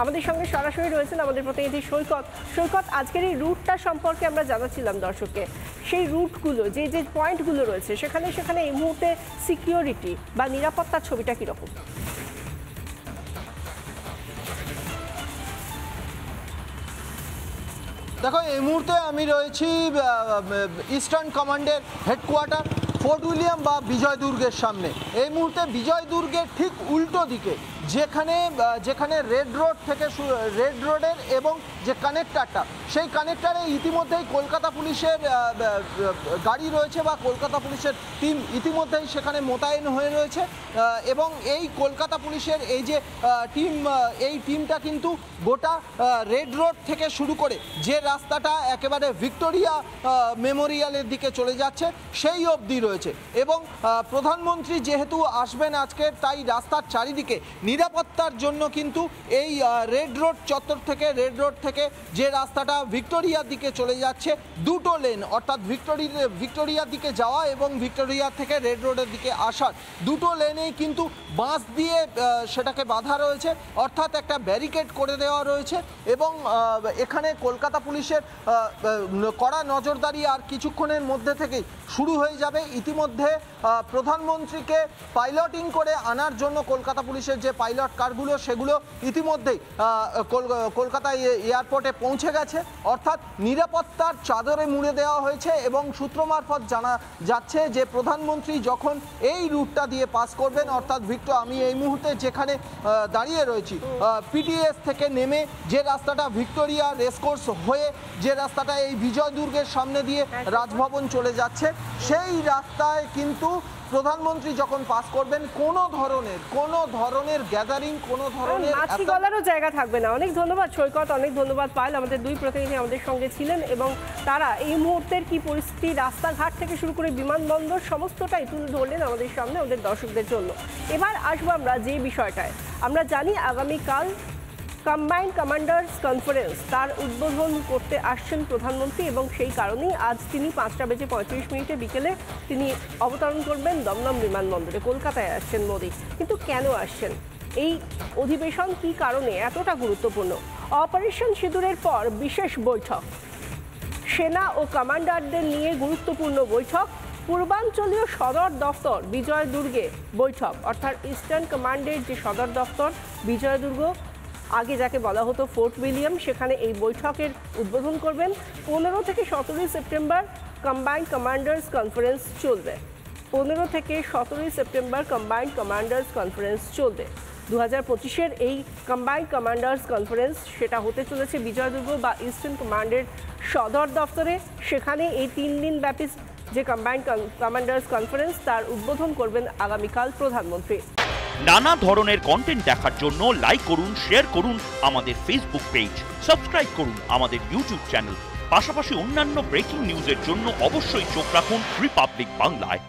আমাদের সঙ্গে সরাসরি রয়েছেন আমাদের প্রতিনিধি সৈকত। সৈকত, আজকের এই রুটটা সম্পর্কে আমরা জানাচ্ছিলাম দর্শককে, সেই রুটগুলো যে যে পয়েন্টগুলো রয়েছে সেখানে সেখানে এই মুহূর্তে সিকিউরিটি বা নিরাপত্তার ছবিটা কীরকম? দেখো, এই মুহূর্তে আমি রয়েছি ইস্টার্ন কমান্ডের হেডকোয়ার্টার ফোর্ট উইলিয়াম বা বিজয় দুর্গের সামনে। এই মুহূর্তে বিজয় দুর্গের ঠিক উল্টো দিকে যেখানে রেড রোডের এবং যে কানেক্টারটা, সেই কানেক্টারে ইতিমধ্যেই কলকাতা পুলিশের গাড়ি রয়েছে বা কলকাতা পুলিশের টিম ইতিমধ্যেই সেখানে মোতায়েন হয়ে রয়েছে। এবং এই কলকাতা পুলিশের এই যে এই টিমটা কিন্তু গোটা রেড রোড থেকে শুরু করে যে রাস্তাটা একেবারে ভিক্টোরিয়া মেমোরিয়ালের দিকে চলে যাচ্ছে সেই অবধি রয়েছে। এবং প্রধানমন্ত্রী যেহেতু আসবেন আজকে, তাই রাস্তার চারিদিকে নিরাপত্তার জন্য কিন্তু এই রেড রোড চত্বর থেকে যে রাস্তাটা ভিক্টোরিয়ার দিকে চলে যাচ্ছে, দুটো লেন, অর্থাৎ ভিক্টোরিয়ার দিকে যাওয়া এবং ভিক্টোরিয়া থেকে রেড রোডের দিকে আসার দুটো লেনেই কিন্তু বাঁশ দিয়ে সেটাকে বাঁধা রয়েছে, অর্থাৎ একটা ব্যারিকেড করে দেওয়া রয়েছে। এবং এখানে কলকাতা পুলিশের কড়া নজরদারি আর কিছুক্ষণের মধ্যে থেকেই শুরু হয়ে যাবে। ইতিমধ্যে প্রধানমন্ত্রীকে পাইলটিং করে আনার জন্য কলকাতা পুলিশের যে পাইলট কারগুলো সেগুলো ইতিমধ্যেই কলকাতা এয়ারপোর্টে পৌঁছে গেছে, অর্থাৎ নিরাপত্তার চাদরে মুড়ে দেওয়া হয়েছে। এবং সূত্র মারফত জানা যাচ্ছে যে প্রধানমন্ত্রী যখন এই রুটটা দিয়ে পাস করবেন, অর্থাৎ আমি এই মুহূর্তে যেখানে দাঁড়িয়ে রয়েছি, পিটিএস থেকে নেমে যে রাস্তাটা ভিক্টোরিয়া রেসকোর্স হয়ে যে রাস্তাটা এই বিজয় দুর্গের সামনে দিয়ে রাজভবন চলে যাচ্ছে, সেই রাস্তায় কিন্তু প্রধানমন্ত্রী যখন পাস করবেন কোনো ধরনের গ্যাদারিং, কোনো ধরনের মাছি গলারও জায়গা থাকবে না। অনেক ধন্যবাদ সৈকত, অনেক ধন্যবাদ পায়েল। আমাদের দুই প্রতিনিধি আমাদের সঙ্গে ছিলেন এবং তারা এই মুহূর্তের কি পরিস্থিতি, রাস্তাঘাট থেকে শুরু করে বিমানবন্দর সমস্তটাই তুলে ধরলেন আমাদের সামনে আমাদের দর্শকদের জন্য। এবার আসবো আমরা যে বিষয়টায়। আমরা জানি আগামীকাল কম্বাইন্ড কমান্ডার্স কনফারেন্স তার উদ্বোধন করতে আসছেন প্রধানমন্ত্রী, এবং সেই কারণেই আজ তিনি 5:35 বিকেলে তিনি অবতরণ করবেন দমদম বিমানবন্দরে। কলকাতায় আসছেন মোদি। কিন্তু কেন আসছেন? এই অধিবেশন কী কারণে এতটা গুরুত্বপূর্ণ? অপারেশন সিঁদুরের পর বিশেষ বৈঠক, সেনা ও কমান্ডারদের নিয়ে গুরুত্বপূর্ণ বৈঠক, পূর্বাঞ্চলীয় সদর দফতর বিজয় দুর্গে বৈঠক, অর্থাৎ ইস্টার্ন কমান্ডের যে সদর দফতর বিজয় দুর্গ, আগে যাকে বলা হতো ফোর্ট উইলিয়াম, সেখানে এই বৈঠকের উদ্বোধন করবেন। 15 থেকে 17 সেপ্টেম্বর কম্বাইন্ড কমান্ডার্স কনফারেন্স চলবে। 15 থেকে 17 সেপ্টেম্বর কম্বাইন্ড কমান্ডার্স কনফারেন্স চলবে। 2025-এর এই কম্বাইন্ড কমান্ডার্স কনফারেন্স সেটা হতে চলেছে বিজয় দুর্গ বা ইস্টার্ন কমান্ডের সদর দফতরে। সেখানে এই 3 দিন ব্যাপী যে কম্বাইন্ড কমান্ডার্স কনফারেন্স তার উদ্বোধন করবেন আগামীকাল প্রধানমন্ত্রী। নানা ধরনের কন্টেন্ট দেখার জন্য লাইক করুন, শেয়ার করুন আমাদের ফেসবুক পেজ, সাবস্ক্রাইব করুন আমাদের ইউটিউব চ্যানেল। পাশাপাশি অন্যান্য ব্রেকিং নিউজের জন্য অবশ্যই চোখ রাখুন রিপাবলিক বাংলায়।